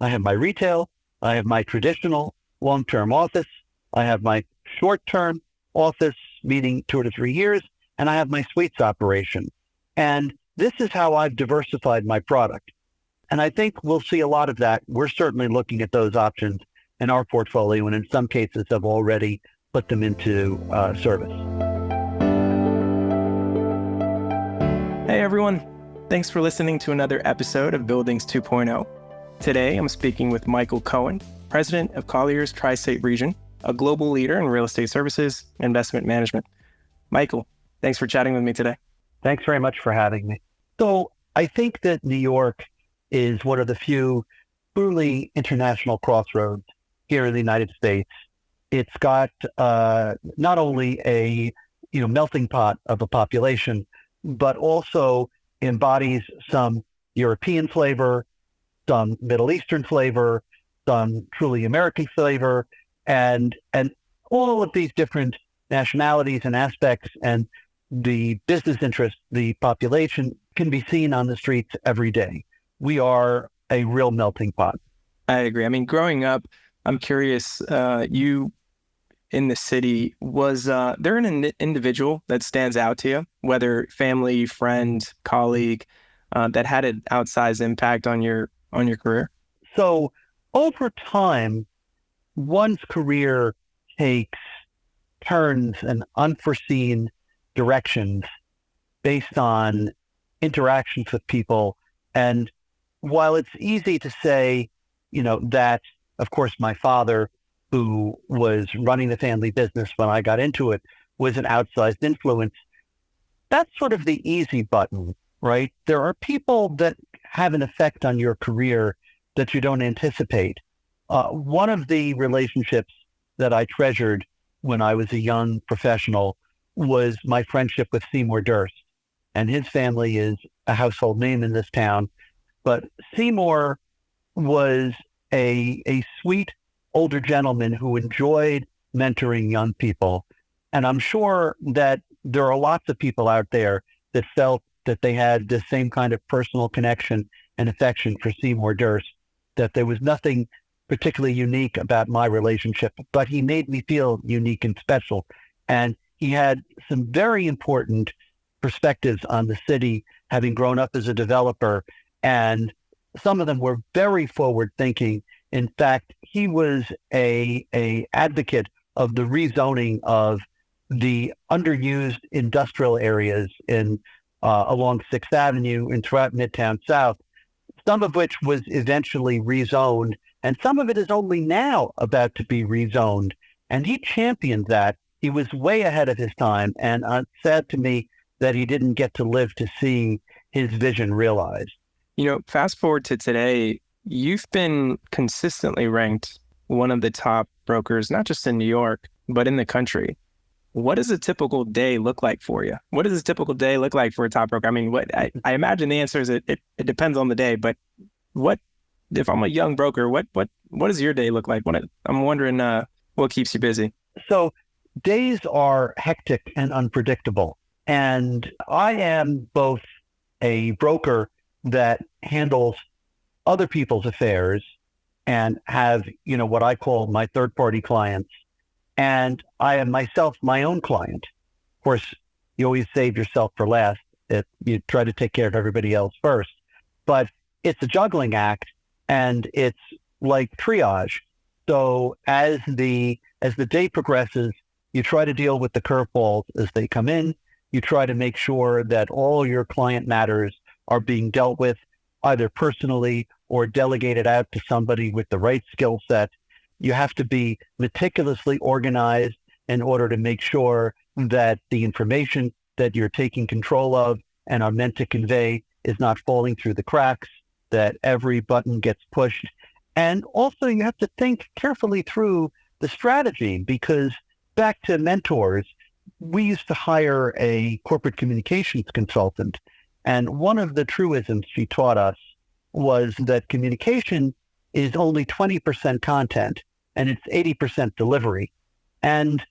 I have my retail, I have my traditional long-term office, I have my short-term office, meaning 2 to 3 years, and I have my suites operation. And this is how I've diversified my product. And I think we'll see a lot of that. We're certainly looking at those options in our portfolio, and in some cases have already put them into service. Hey everyone, thanks for listening to another episode of Buildings 2.0. Today I'm speaking with Michael Cohen, President of Colliers Tri-State Region, a global leader in real estate services and investment management. Michael, thanks for chatting with me today. Thanks very much for having me. So I think that New York is one of the few truly international crossroads here in the United States. It's got not only a melting pot of a population, but also embodies some European flavor, some Middle Eastern flavor, some truly American flavor, and all of these different nationalities and aspects and the business interest, the population can be seen on the streets every day. We are a real melting pot. I agree. I mean, growing up, I'm curious, you in the city, was there an individual that stands out to you, whether family, friend, colleague, that had an outsized impact on your career? So over time, one's career takes turns and unforeseen directions based on interactions with people. And while it's easy to say, that, of course, my father, who was running the family business when I got into it, was an outsized influence, that's sort of the easy button, right? There are people that have an effect on your career that you don't anticipate. One of the relationships that I treasured when I was a young professional was my friendship with Seymour Durst. And his family is a household name in this town. But Seymour was a sweet older gentleman who enjoyed mentoring young people. And I'm sure that there are lots of people out there that felt that they had the same kind of personal connection and affection for Seymour Durst, that there was nothing particularly unique about my relationship, but he made me feel unique and special. And he had some very important perspectives on the city, having grown up as a developer, and some of them were very forward thinking. In fact, he was a advocate of the rezoning of the underused industrial areas in along 6th Avenue and throughout Midtown South, some of which was eventually rezoned, and some of it is only now about to be rezoned. And he championed that. He was way ahead of his time, and it's sad to me that he didn't get to live to see his vision realized. Fast forward to today, you've been consistently ranked one of the top brokers, not just in New York, but in the country. What does a typical day look like for you? What does a typical day look like for a top broker? I mean, I imagine the answer is it depends on the day, but if I'm a young broker, what does your day look like? I'm wondering what keeps you busy. So days are hectic and unpredictable. And I am both a broker that handles other people's affairs and have, what I call my third-party clients. And I am myself my own client. Of course, you always save yourself for last. You try to take care of everybody else first. But it's a juggling act, and it's like triage. So as the day progresses, you try to deal with the curveballs as they come in. You try to make sure that all your client matters are being dealt with either personally or delegated out to somebody with the right skill set. You have to be meticulously organized in order to make sure that the information that you're taking control of and are meant to convey is not falling through the cracks, that every button gets pushed. And also you have to think carefully through the strategy, because back to mentors, we used to hire a corporate communications consultant. And one of the truisms she taught us was that communication is only 20% content and it's 80% delivery. And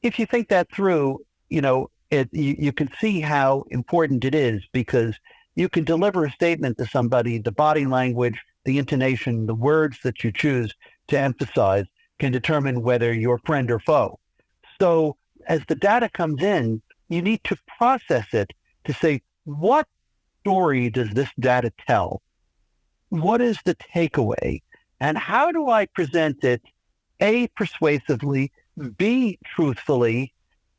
if you think that through, you can see how important it is, because you can deliver a statement to somebody, the body language, the intonation, the words that you choose to emphasize can determine whether you're friend or foe. So as the data comes in, you need to process it to say, what story does this data tell? What is the takeaway? And how do I present it, A, persuasively, B, truthfully,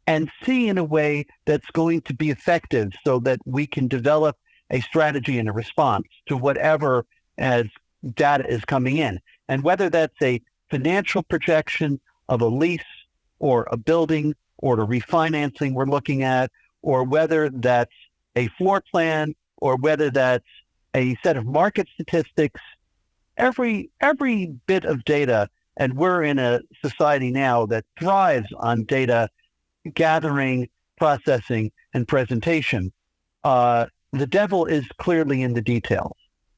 and C, in a way that's going to be effective so that we can develop a strategy and a response to whatever as data is coming in. And whether that's a financial projection of a lease or a building or a refinancing we're looking at, or whether that's a floor plan, or whether that's a set of market statistics, every bit of data, and we're in a society now that thrives on data gathering, processing, and presentation. The devil is clearly in the details.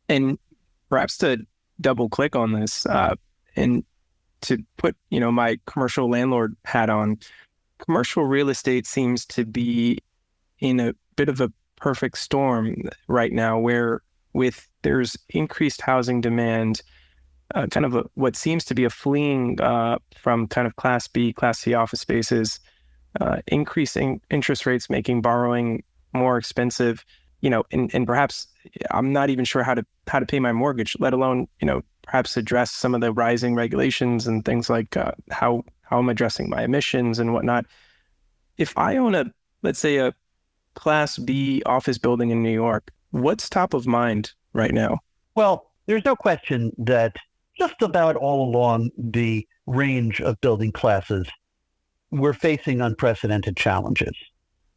And perhaps to double click on this and to put, my commercial landlord hat on, commercial real estate seems to be in a bit of a perfect storm right now, where there's increased housing demand, what seems to be a fleeing from kind of Class B, Class C office spaces, increasing interest rates, making borrowing more expensive, and perhaps I'm not even sure how to pay my mortgage, let alone, perhaps address some of the rising regulations and things like how I'm addressing my emissions and whatnot. If I own let's say a Class B office building in New York, what's top of mind right now? Well, there's no question that just about all along the range of building classes, we're facing unprecedented challenges.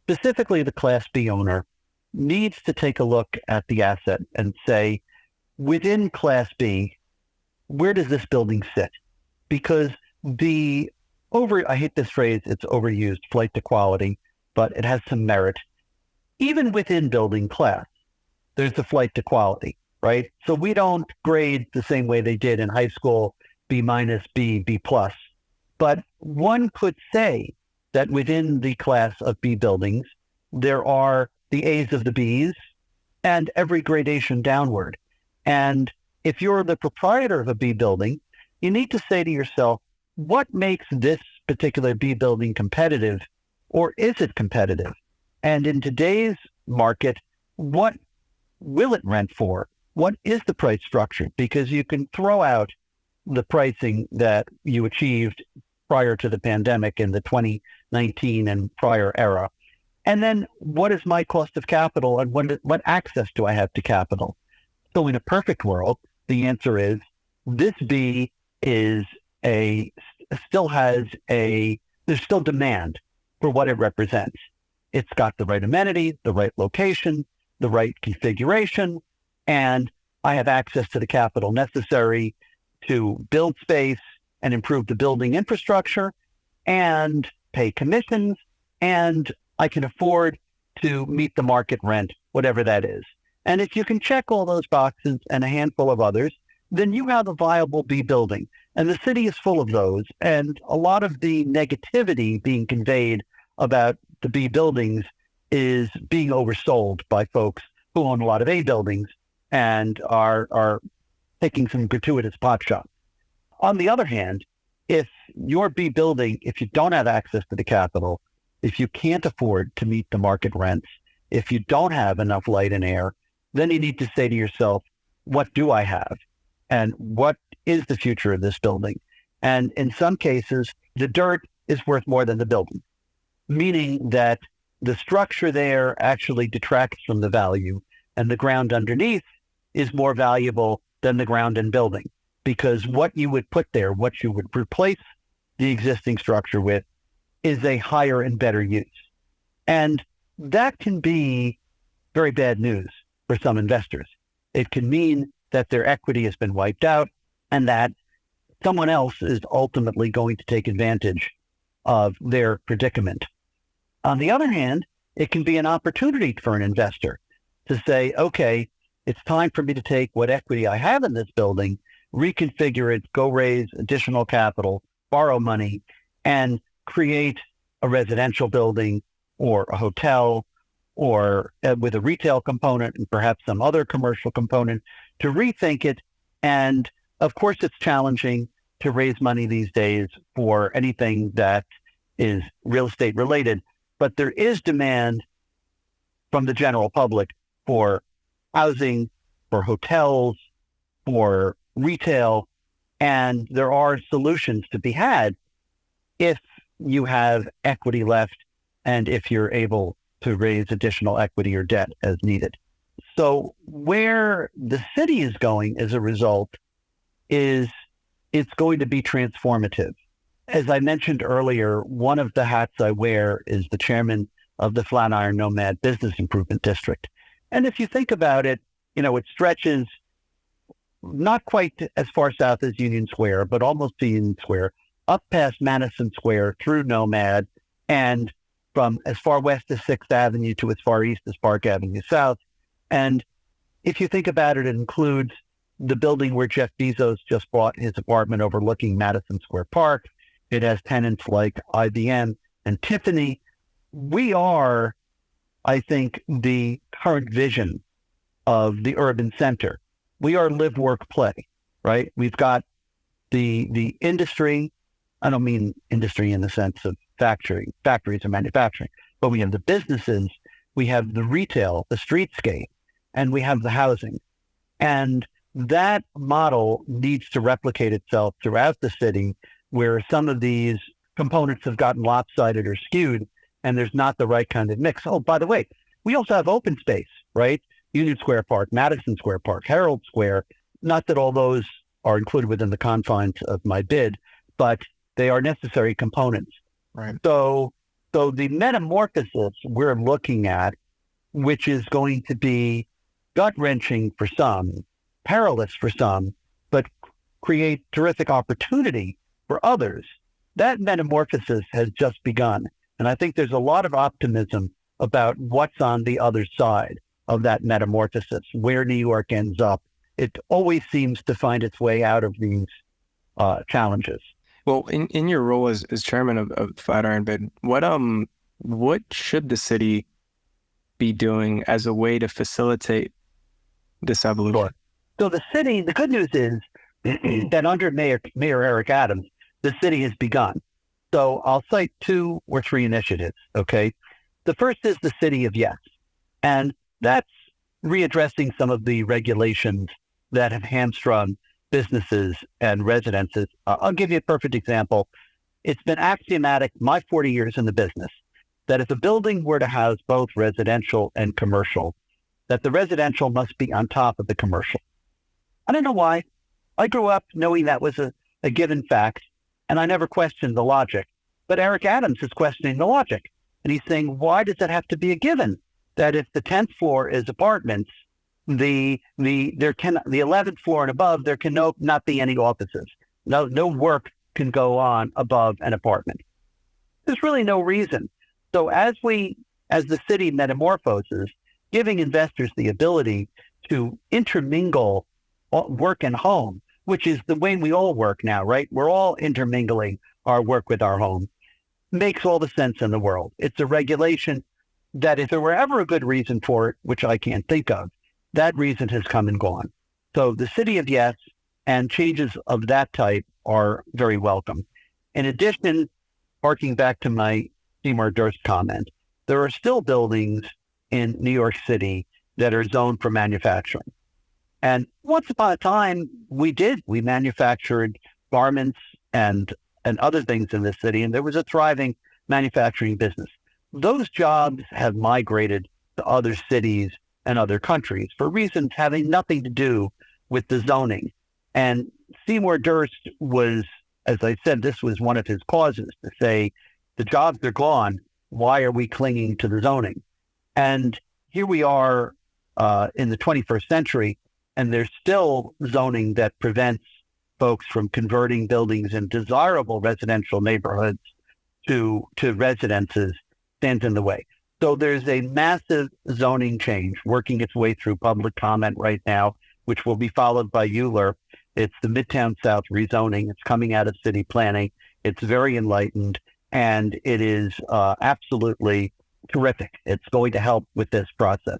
Specifically, the Class B owner needs to take a look at the asset and say, within Class B, where does this building sit? Because I hate this phrase, it's overused, flight to quality, but it has some merit. Even within building class, there's the flight to quality, right? So we don't grade the same way they did in high school, B minus, B plus. But one could say that within the class of B buildings, there are the A's of the B's and every gradation downward. And if you're the proprietor of a B building, you need to say to yourself, what makes this particular B building competitive, or is it competitive? And in today's market, what will it rent for? What is the price structure? Because you can throw out the pricing that you achieved prior to the pandemic in the 2019 and prior era. And then what is my cost of capital, and what access do I have to capital? So in a perfect world, the answer is this B is there's still demand for what it represents. It's got the right amenity, the right location, the right configuration, and I have access to the capital necessary to build space and improve the building infrastructure and pay commissions, and I can afford to meet the market rent, whatever that is. And if you can check all those boxes and a handful of others, then you have a viable B building. And the city is full of those. And a lot of the negativity being conveyed about the B buildings is being oversold by folks who own a lot of A buildings and are taking some gratuitous pot shots. On the other hand, if your B building, if you don't have access to the capital, if you can't afford to meet the market rents, if you don't have enough light and air, then you need to say to yourself, what do I have? And what is the future of this building? And in some cases, the dirt is worth more than the building, meaning that the structure there actually detracts from the value, and the ground underneath is more valuable than the ground and building, because what you would put there, what you would replace the existing structure with, is a higher and better use. And that can be very bad news for some investors. It can mean that their equity has been wiped out and that someone else is ultimately going to take advantage of their predicament. On the other hand, it can be an opportunity for an investor to say, okay, it's time for me to take what equity I have in this building, reconfigure it, go raise additional capital, borrow money, and create a residential building or a hotel or with a retail component and perhaps some other commercial component, to rethink it And of course, it's challenging to raise money these days for anything that is real estate related, but there is demand from the general public for housing, for hotels, for retail, and there are solutions to be had if you have equity left and if you're able to raise additional equity or debt as needed. So where the city is going as a result is it's going to be transformative. As I mentioned earlier, one of the hats I wear is the chairman of the Flatiron Nomad Business Improvement District. And if you think about it, it stretches not quite as far south as Union Square, but almost to Union Square, up past Madison Square, through Nomad, and from as far west as 6th Avenue to as far east as Park Avenue South. And if you think about it, it includes the building where Jeff Bezos just bought his apartment overlooking Madison Square Park. It has tenants like IBM and Tiffany. We are, I think, the current vision of the urban center. We are live, work, play, right? We've got the industry. I don't mean industry in the sense of factories or manufacturing, but we have the businesses, we have the retail, the streetscape, and we have the housing. And that model needs to replicate itself throughout the city, where some of these components have gotten lopsided or skewed, and there's not the right kind of mix. Oh, by the way, we also have open space, right? Union Square Park, Madison Square Park, Herald Square. Not that all those are included within the confines of my bid, but they are necessary components. Right. So the metamorphosis we're looking at, which is going to be gut-wrenching for some, perilous for some, but create terrific opportunity for others, that metamorphosis has just begun. And I think there's a lot of optimism about what's on the other side of that metamorphosis, where New York ends up. It always seems to find its way out of these challenges. Well, in your role as chairman of Flatiron Bid, what should the city be doing as a way to facilitate this evolution? Sure. So the city, the good news is that under Mayor Eric Adams, the city has begun. So I'll cite 2 or 3 initiatives, okay? The first is the City of Yes, and that's readdressing some of the regulations that have hamstrung businesses and residences. I'll give you a perfect example. It's been axiomatic, my 40 years in the business, that if a building were to house both residential and commercial, that the residential must be on top of the commercial. I don't know why. I grew up knowing that was a given fact, and I never questioned the logic. But Eric Adams is questioning the logic, and he's saying, why does that have to be a given? That if the 10th floor is apartments, the 11th floor and above, there can not be any offices. No work can go on above an apartment. There's really no reason. So as the city metamorphoses, giving investors the ability to intermingle work and home, which is the way we all work now, right? We're all intermingling our work with our home, makes all the sense in the world. It's a regulation that if there were ever a good reason for it, which I can't think of, that reason has come and gone. So the City of Yes and changes of that type are very welcome. In addition, harking back to my Seymour Durst comment, there are still buildings in New York City that are zoned for manufacturing. And once upon a time, we manufactured garments and other things in this city, and there was a thriving manufacturing business. Those jobs have migrated to other cities and other countries for reasons having nothing to do with the zoning. And Seymour Durst was, as I said, this was one of his causes to say, the jobs are gone. Why are we clinging to the zoning? And here we are in the 21st century, and there's still zoning that prevents folks from converting buildings in desirable residential neighborhoods to residences, stands in the way. So there's a massive zoning change working its way through public comment right now, which will be followed by Euler. It's the Midtown South rezoning. It's coming out of city planning. It's very enlightened, and it is absolutely terrific. It's going to help with this process.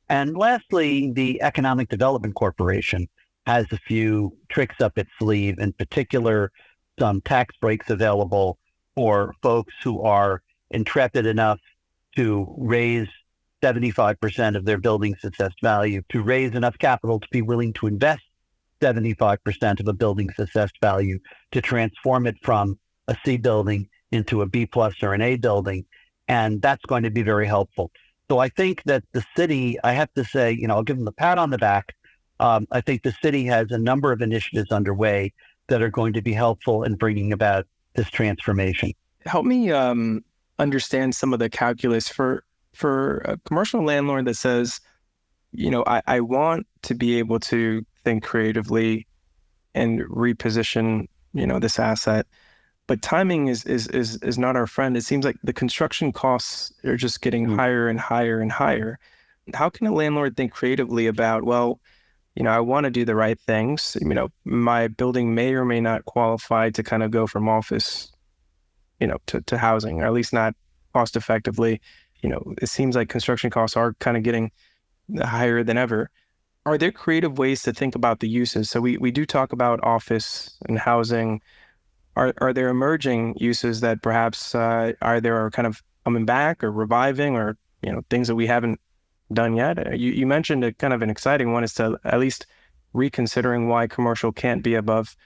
And lastly, the Economic Development Corporation has a few tricks up its sleeve, in particular, some tax breaks available for folks who are intrepid enough to raise 75% of their building's assessed value, to raise enough capital to be willing to invest 75% of a building's assessed value to transform it from a C building into a B plus or an A building. And that's going to be very helpful. So I think that the city, I have to say, I'll give them a pat on the back. I think the city has a number of initiatives underway that are going to be helpful in bringing about this transformation. Help me understand some of the calculus for a commercial landlord that says, I want to be able to think creatively and reposition, this asset, but timing is not our friend. It seems like the construction costs are just getting higher and higher and higher. How can a landlord think creatively about, I want to do the right things. My building may or may not qualify to kind of go from office, to housing, or at least not cost effectively. It seems like construction costs are kind of getting higher than ever. Are there creative ways to think about the uses? So we do talk about office and housing. Are there emerging uses that perhaps either are kind of coming back or reviving, or things that we haven't done yet? You mentioned a kind of an exciting one is to at least reconsidering why commercial can't be above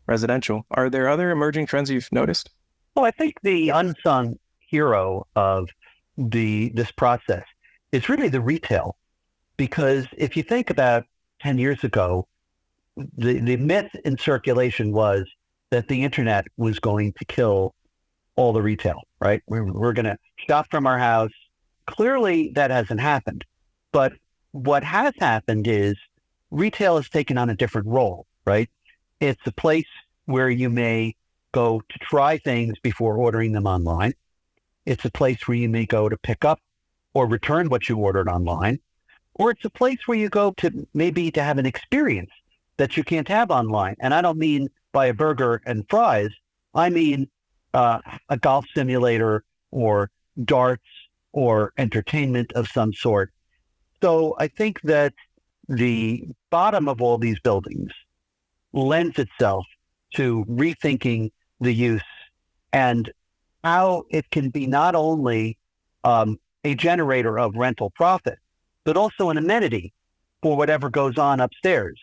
residential. Are there other emerging trends you've noticed? Well, I think the unsung hero of this process is really the retail, because if you think about 10 years ago, the myth in circulation was that the internet was going to kill all the retail, right? We're going to shop from our house. Clearly, that hasn't happened. But what has happened is retail has taken on a different role, right? It's a place where you may go to try things before ordering them online. It's a place where you may go to pick up or return what you ordered online. Or it's a place where you go to maybe to have an experience that you can't have online. And I don't mean buy a burger and fries. I mean a golf simulator or darts or entertainment of some sort. So I think that the bottom of all these buildings lends itself to rethinking the use and how it can be not only a generator of rental profit, but also an amenity for whatever goes on upstairs.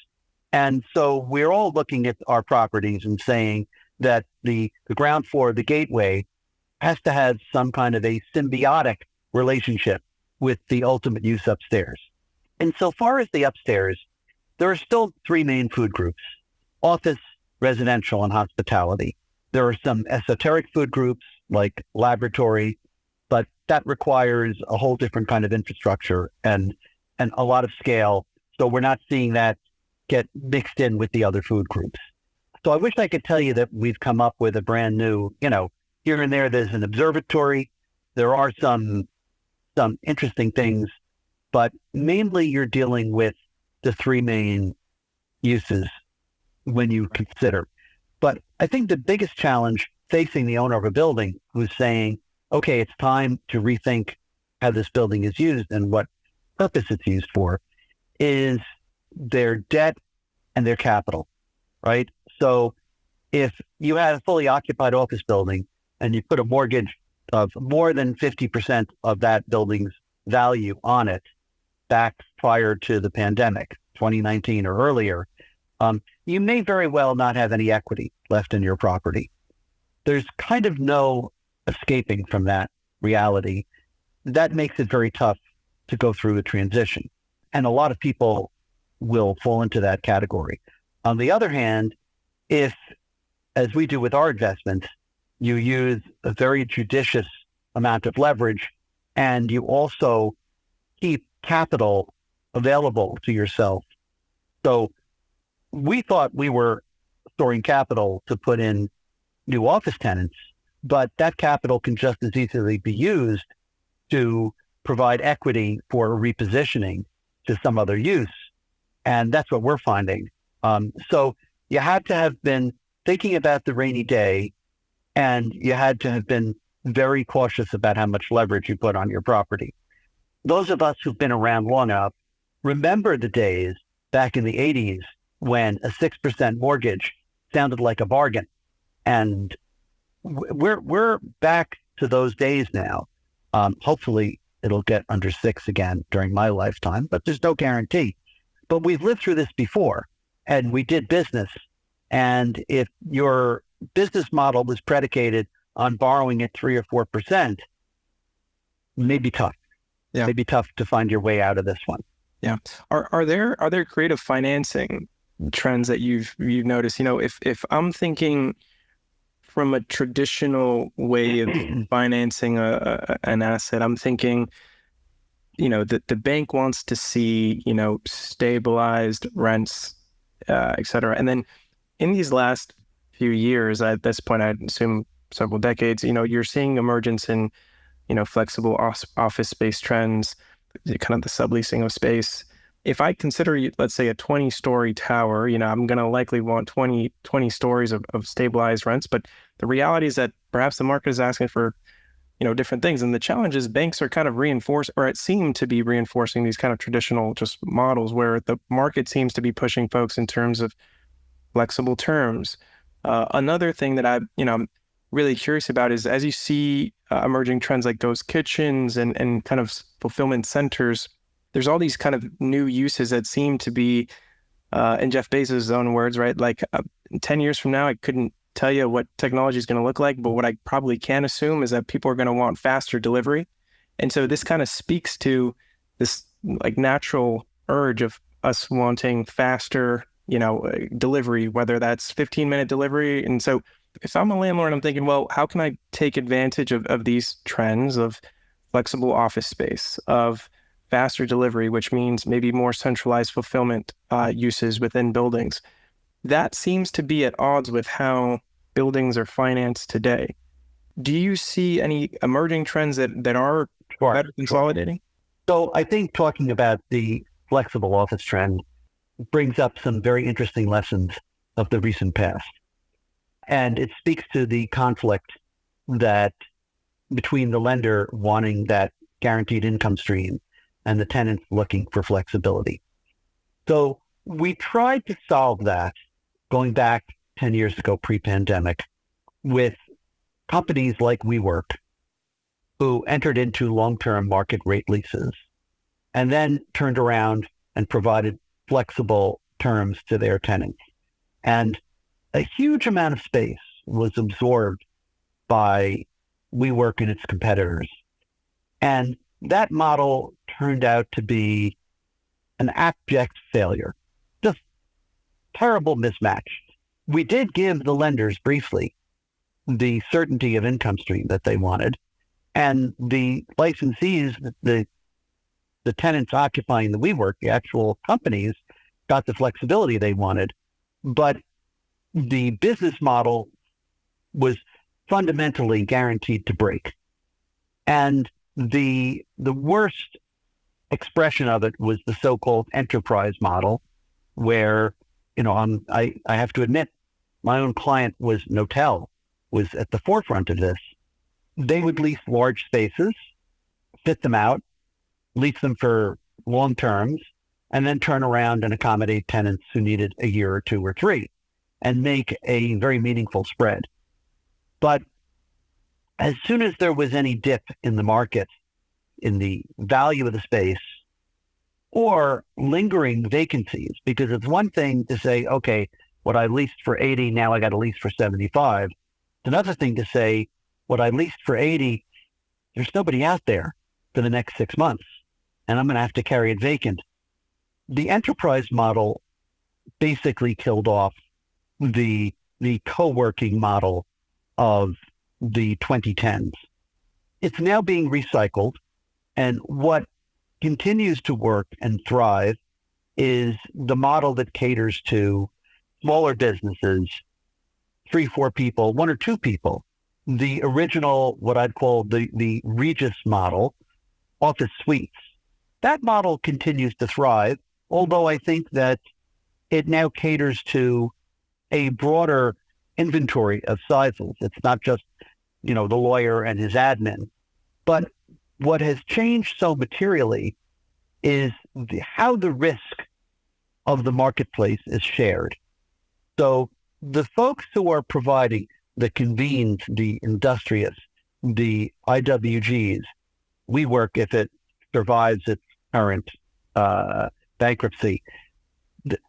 And so we're all looking at our properties and saying that the ground floor, the gateway, has to have some kind of a symbiotic relationship with the ultimate use upstairs. And so far as the upstairs, there are still three main food groups: office, residential, and hospitality. There are some esoteric food groups like laboratory, but that requires a whole different kind of infrastructure and a lot of scale. So we're not seeing that get mixed in with the other food groups. So I wish I could tell you that we've come up with a brand new, here and there's an observatory. There are some interesting things, but mainly you're dealing with the three main uses when you consider. But I think the biggest challenge facing the owner of a building who's saying, okay, it's time to rethink how this building is used and what purpose it's used for, is their debt and their capital, right? So if you had a fully occupied office building and you put a mortgage of more than 50% of that building's value on it back prior to the pandemic, 2019 or earlier, you may very well not have any equity left in your property. There's kind of no escaping from that reality. That makes it very tough to go through a transition. And a lot of people will fall into that category. On the other hand, if, as we do with our investments, you use a very judicious amount of leverage and you also keep capital available to yourself. So we thought we were storing capital to put in new office tenants, but that capital can just as easily be used to provide equity for repositioning to some other use. And that's what we're finding. So you had to have been thinking about the rainy day, and you had to have been very cautious about how much leverage you put on your property. Those of us who've been around long enough remember the days back in the 80s when a 6% mortgage sounded like a bargain. And we're back to those days now. Hopefully it'll get under 6 again during my lifetime, but there's no guarantee. But we've lived through this before, and we did business. And if your business model was predicated on borrowing at 3 or 4%, maybe tough. Yeah. Maybe tough to find your way out of this one. Yeah. Are there creative financing trends that you've noticed? If I'm thinking from a traditional way of financing an asset, I'm thinking, that the bank wants to see, stabilized rents, et cetera. And then in these last few years, at this point, I'd assume several decades, you're seeing emergence in, flexible office space trends, kind of the subleasing of space. If I consider, let's say, a 20-story tower, I'm going to likely want 20 stories of stabilized rents. But the reality is that perhaps the market is asking for, different things. And the challenge is banks are kind of it seem to be reinforcing these kind of traditional just models where the market seems to be pushing folks in terms of flexible terms. Another thing that I'm really curious about is as you see emerging trends like ghost kitchens and kind of fulfillment centers, there's all these kind of new uses that seem to be, in Jeff Bezos' own words, right? Like 10 years from now, I couldn't tell you what technology is going to look like, but what I probably can assume is that people are going to want faster delivery. And so this kind of speaks to this like natural urge of us wanting faster, delivery, whether that's 15-minute delivery. And so if I'm a landlord, I'm thinking, well, how can I take advantage of these trends of flexible office space, of faster delivery, which means maybe more centralized fulfillment uses within buildings? That seems to be at odds with how buildings are financed today. Do you see any emerging trends that are better consolidating? So I think talking about the flexible office trend brings up some very interesting lessons of the recent past. And it speaks to the conflict that between the lender wanting that guaranteed income stream and the tenants looking for flexibility. So we tried to solve that going back 10 years ago, pre-pandemic, with companies like WeWork, who entered into long-term market rate leases and then turned around and provided flexible terms to their tenants. And a huge amount of space was absorbed by WeWork and its competitors. And that model turned out to be an abject failure, just terrible mismatch. We did give the lenders briefly the certainty of income stream that they wanted, and the licensees, the tenants occupying the WeWork, the actual companies, got the flexibility they wanted. But the business model was fundamentally guaranteed to break. And the worst expression of it was the so-called enterprise model, where, I have to admit, my own client was Notel, was at the forefront of this. They would lease large spaces, fit them out, lease them for long terms, and then turn around and accommodate tenants who needed a year or 2 or 3 and make a very meaningful spread. But as soon as there was any dip in the market, in the value of the space, or lingering vacancies, because it's one thing to say, okay, what I leased for 80, now I got to lease for 75. It's another thing to say, what I leased for 80, there's nobody out there for the next 6 months, and I'm going to have to carry it vacant. The enterprise model basically killed off the co-working model of the 2010s. It's now being recycled, and what continues to work and thrive is the model that caters to smaller businesses, 3, 4 people, 1 or 2 people. The original, what I'd call the Regis model, office suites. That model continues to thrive, although I think that it now caters to a broader inventory of sizes. It's not just, the lawyer and his admin. But what has changed so materially is how the risk of the marketplace is shared. So the folks who are providing the convenes, the industrious, the IWGs, WeWork, if it survives its current bankruptcy,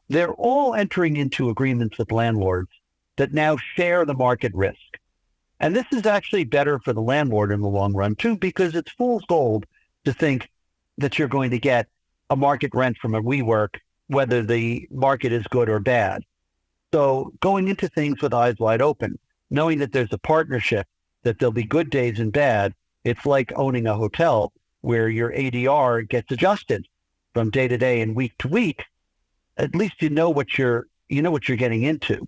they're all entering into agreements with landlords that now share the market risk. And this is actually better for the landlord in the long run, too, because it's fool's gold to think that you're going to get a market rent from a WeWork, whether the market is good or bad. So going into things with eyes wide open, knowing that there's a partnership, that there'll be good days and bad, it's like owning a hotel where your ADR gets adjusted from day to day and week to week. At least you know what you're getting into.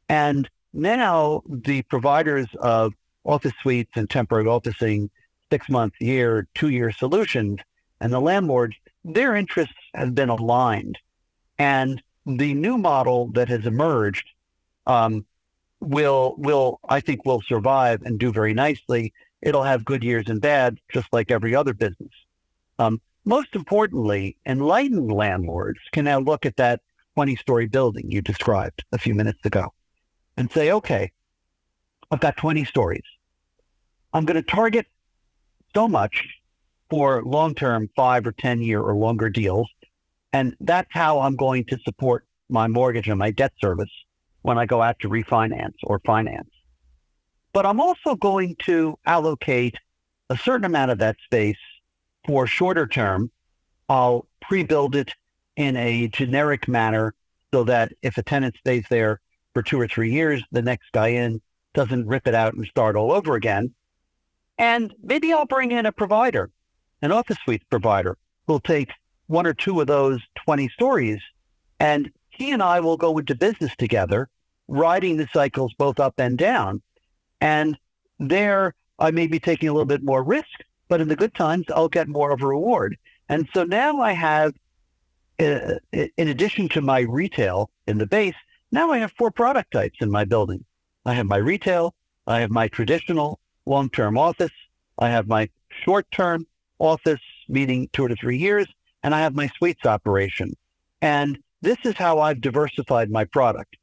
And now the providers of office suites and temporary officing, 6-month, year, 2-year solutions, and the landlords, their interests have been aligned. And the new model that has emerged will I think will survive and do very nicely. It'll have good years and bad, just like every other business. Most importantly, enlightened landlords can now look at that 20-story building you described a few minutes ago and say, okay, I've got 20 stories. I'm going to target so much for long-term 5 or 10-year or longer deals. And that's how I'm going to support my mortgage and my debt service when I go out to refinance or finance. But I'm also going to allocate a certain amount of that space for shorter term. I'll pre-build it in a generic manner so that if a tenant stays there for 2 or 3 years, the next guy in doesn't rip it out and start all over again. And maybe I'll bring in a provider, an office suite provider, who'll take 1 or 2 of those 20 stories, and he and I will go into business together, riding the cycles both up and down. And there I may be taking a little bit more risk, but in the good times, I'll get more of a reward. And so now I have, in addition to my retail in the base, now I have 4 product types in my building. I have my retail, I have my traditional long-term office, I have my short-term office, meaning 2 to 3 years, and I have my suites operation. And this is how I've diversified my product.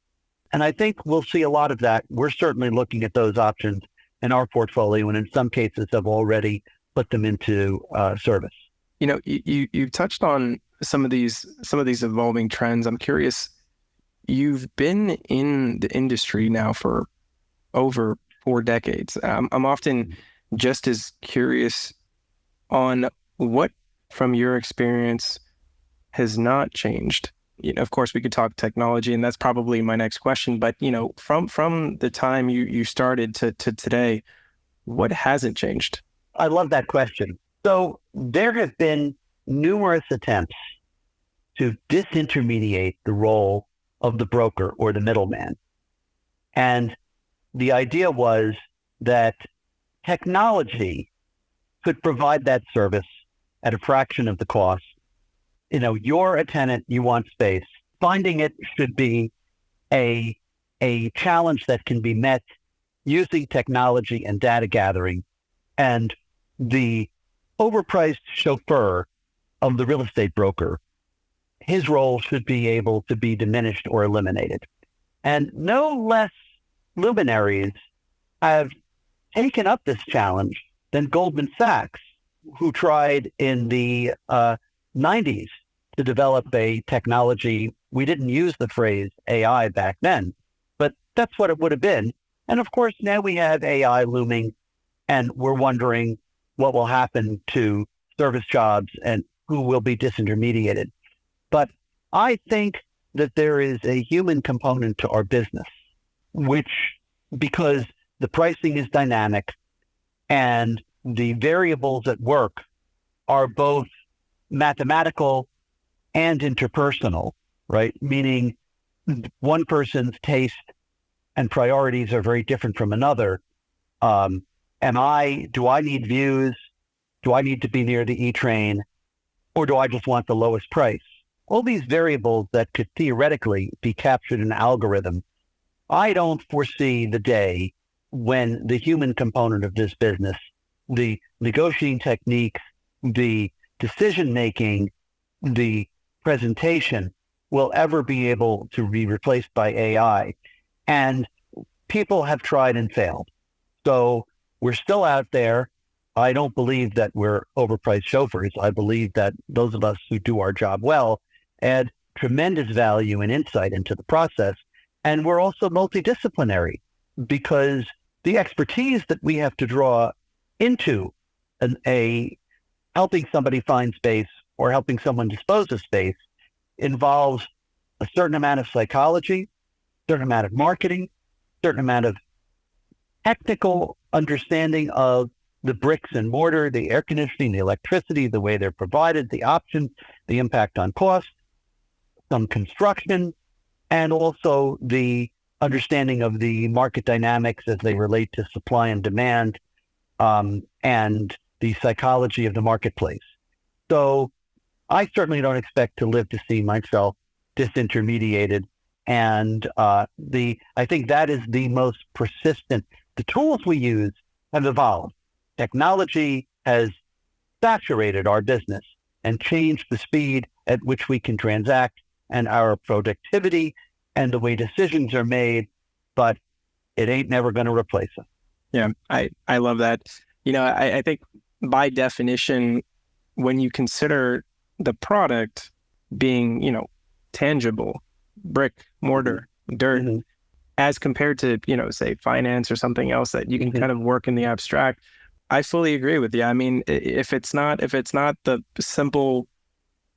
And I think we'll see a lot of that. We're certainly looking at those options in our portfolio, and in some cases have already put them into service. You know, you touched on some of these evolving trends. I'm curious, you've been in the industry now for over 4 decades. I'm often just as curious on what, from your experience, has not changed. You know, of course, we could talk technology, and that's probably my next question. But you know, from the time you started to today, what hasn't changed? I love that question. So there have been numerous attempts to disintermediate the role of the broker or the middleman. And the idea was that technology could provide that service at a fraction of the cost. You know, you're a tenant, you want space. Finding it should be a challenge that can be met using technology and data gathering. And the overpriced chauffeur of the real estate broker, his role should be able to be diminished or eliminated. And no less luminaries have taken up this challenge than Goldman Sachs, who tried in the 90s to develop a technology. We didn't use the phrase AI back then, but that's what it would have been. And of course, now we have AI looming, and we're wondering what will happen to service jobs and who will be disintermediated. But I think that there is a human component to our business, which, because the pricing is dynamic and the variables at work are both mathematical and interpersonal, right? Meaning one person's taste and priorities are very different from another. Do I need views? Do I need to be near the E-train? Or do I just want the lowest price? All these variables that could theoretically be captured in an algorithm. I don't foresee the day when the human component of this business, the negotiating techniques, the decision-making, the presentation will ever be able to be replaced by AI. And people have tried and failed. So we're still out there. I don't believe that we're overpriced chauffeurs. I believe that those of us who do our job well add tremendous value and insight into the process. And we're also multidisciplinary because the expertise that we have to draw into a helping somebody find space or helping someone dispose of space involves a certain amount of psychology, certain amount of marketing, certain amount of technical understanding of the bricks and mortar, the air conditioning, the electricity, the way they're provided, the options, the impact on cost, some construction, and also the understanding of the market dynamics as they relate to supply and demand, and the psychology of the marketplace. So I certainly don't expect to live to see myself disintermediated. And I think that is the most persistent. The tools we use have evolved. Technology has saturated our business and changed the speed at which we can transact and our productivity and the way decisions are made, but it ain't never going to replace us. Yeah, I love that. I think by definition, when you consider the product being, tangible, brick, mortar, dirt, as compared to, say finance or something else that you can kind of work in the abstract, I fully agree with you. I mean, if it's not the simple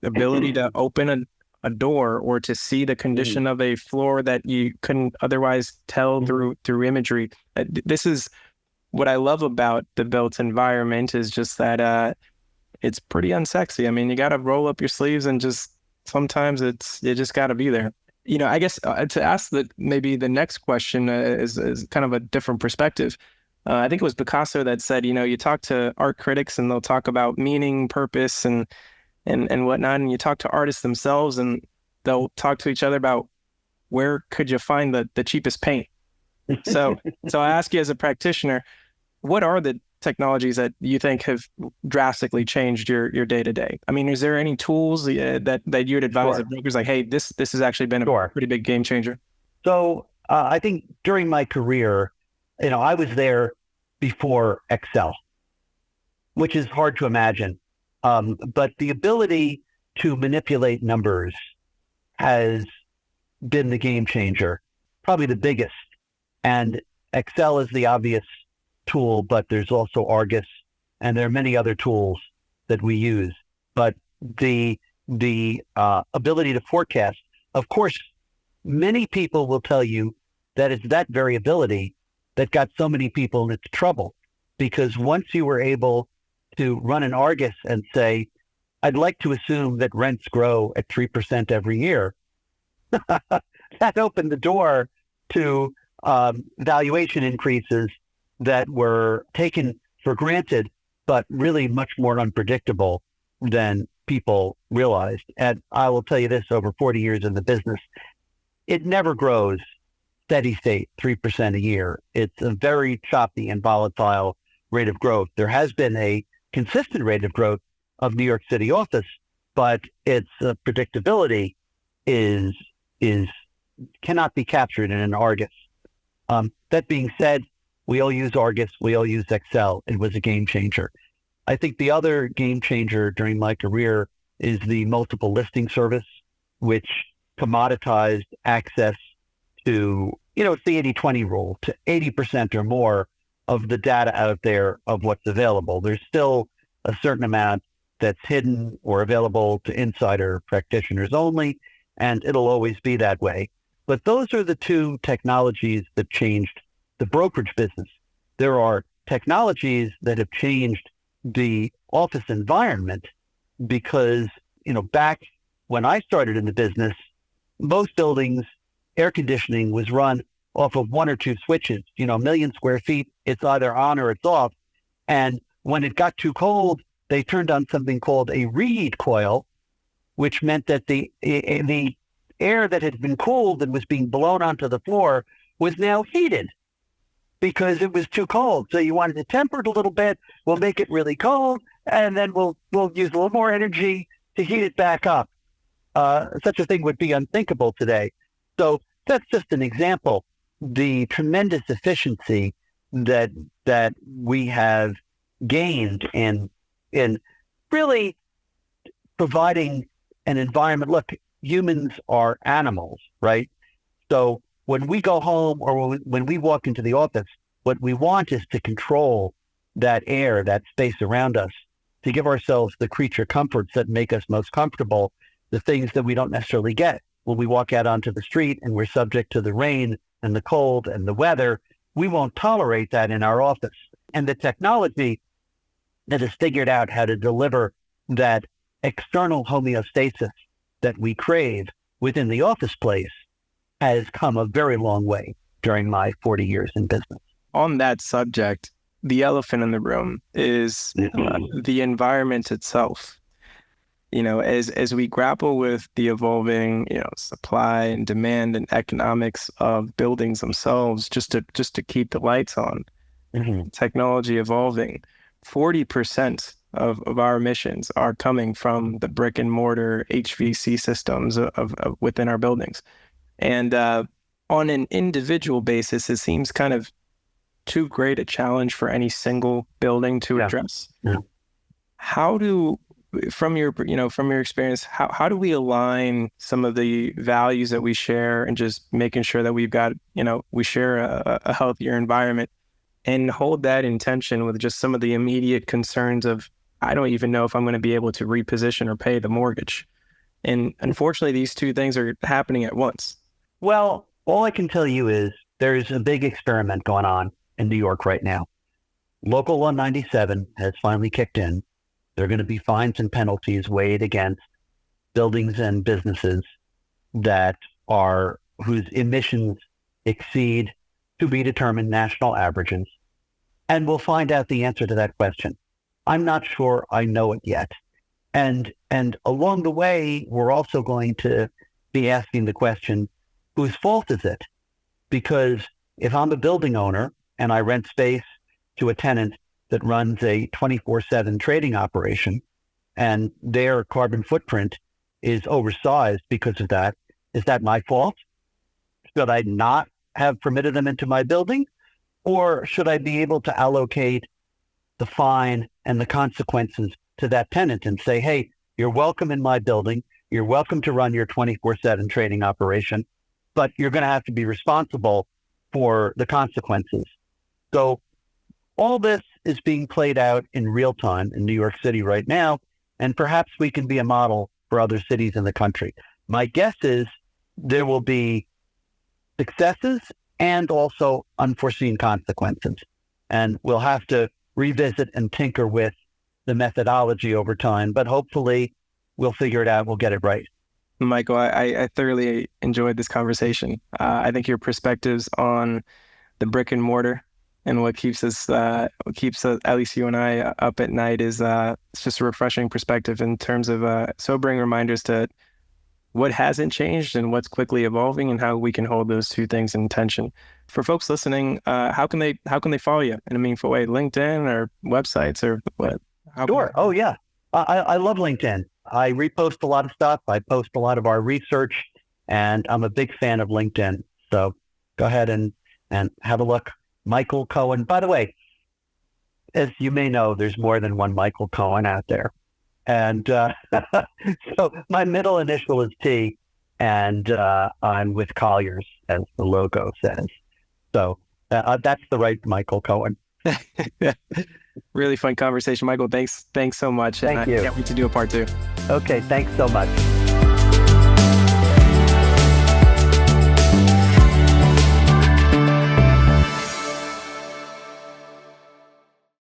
ability to open a door or to see the condition of a floor that you couldn't otherwise tell through imagery, this is what I love about the built environment is just that it's pretty unsexy. I mean, you got to roll up your sleeves and sometimes you just got to be there. I guess to ask maybe the next question is kind of a different perspective. I think it was Picasso that said, you talk to art critics and they'll talk about meaning, purpose, and whatnot. And you talk to artists themselves and they'll talk to each other about where could you find the cheapest paint. So I ask you as a practitioner, what are the technologies that you think have drastically changed your day-to-day? I mean, is there any tools that you'd advise the brokers like, hey, this has actually been a pretty big game changer? So I think during my career, I was there before Excel, which is hard to imagine. But the ability to manipulate numbers has been the game changer, probably the biggest. And Excel is the obvious tool, but there's also Argus, and there are many other tools that we use. But the ability to forecast, of course, many people will tell you that it's that variability that got so many people into trouble, because once you were able to run an Argus and say, I'd like to assume that rents grow at 3% every year, that opened the door to valuation increases that were taken for granted, but really much more unpredictable than people realized. And I will tell you this, over 40 years in the business, it never grows steady state 3% a year. It's a very choppy and volatile rate of growth. There has been a consistent rate of growth of New York City office, but its predictability cannot be captured in an Argus. That being said, we all use Argus, we all use Excel. It was a game changer. I think the other game changer during my career is the multiple listing service, which commoditized access to, it's the 80-20 rule, to 80% or more of the data out there of what's available. There's still a certain amount that's hidden or available to insider practitioners only, and it'll always be that way. But those are the two technologies that changed the brokerage business. There are technologies that have changed the office environment because, back when I started in the business, most buildings, air conditioning was run off of one or two switches, a million square feet, it's either on or it's off. And when it got too cold, they turned on something called a reheat coil, which meant that the air that had been cooled and was being blown onto the floor was now heated because it was too cold. So you wanted to temper it a little bit, we'll make it really cold, and then we'll use a little more energy to heat it back up. such a thing would be unthinkable today. So that's just an example. The tremendous efficiency that we have gained in really providing an environment. Look, humans are animals, right? So when we go home or when we walk into the office, what we want is to control that air, that space around us, to give ourselves the creature comforts that make us most comfortable, the things that we don't necessarily get when we walk out onto the street and we're subject to the rain and the cold and the weather. We won't tolerate that in our office. And the technology that has figured out how to deliver that external homeostasis that we crave within the office place has come a very long way during my 40 years in business. On that subject, the elephant in the room is the environment itself. As we grapple with the evolving, supply and demand and economics of buildings themselves, just to keep the lights on, technology evolving, 40% of our emissions are coming from the brick and mortar HVAC systems of within our buildings. And on an individual basis, it seems kind of too great a challenge for any single building to address. Yeah. How do, from your experience, how do we align some of the values that we share and just making sure that we've got, we share a healthier environment and hold that intention with just some of the immediate concerns of, I don't even know if I'm going to be able to reposition or pay the mortgage. And unfortunately, these two things are happening at once. Well, all I can tell you is there's a big experiment going on in New York right now. Local 197 has finally kicked in. There are going to be fines and penalties weighed against buildings and businesses whose emissions exceed to be determined national averages. And we'll find out the answer to that question. I'm not sure I know it yet. And along the way, we're also going to be asking the question, whose fault is it? Because if I'm a building owner and I rent space to a tenant that runs a 24/7 trading operation and their carbon footprint is oversized because of that, is that my fault? Should I not have permitted them into my building? Or should I be able to allocate the fine and the consequences to that tenant and say, hey, you're welcome in my building. You're welcome to run your 24/7 trading operation, but you're going to have to be responsible for the consequences. So all this is being played out in real time in New York City right now, and perhaps we can be a model for other cities in the country. My guess is there will be successes and also unforeseen consequences, and we'll have to revisit and tinker with the methodology over time, but hopefully we'll figure it out. We'll get it right. Michael, I thoroughly enjoyed this conversation. I think your perspectives on the brick and mortar and what keeps us, at least you and I, up at night is it's just a refreshing perspective in terms of sobering reminders to what hasn't changed and what's quickly evolving and how we can hold those two things in tension. For folks listening, how can they follow you in a meaningful way? LinkedIn or websites or what? Sure. Oh yeah. I love LinkedIn. I repost a lot of stuff. I post a lot of our research, and I'm a big fan of LinkedIn. So go ahead and have a look. Michael Cohen. By the way, as you may know, there's more than one Michael Cohen out there. And so my middle initial is T, and I'm with Colliers, as the logo says. So that's the right Michael Cohen. Really fun conversation, Michael. Thanks so much. Thank you. I can't wait to do a part 2. Okay, thanks so much.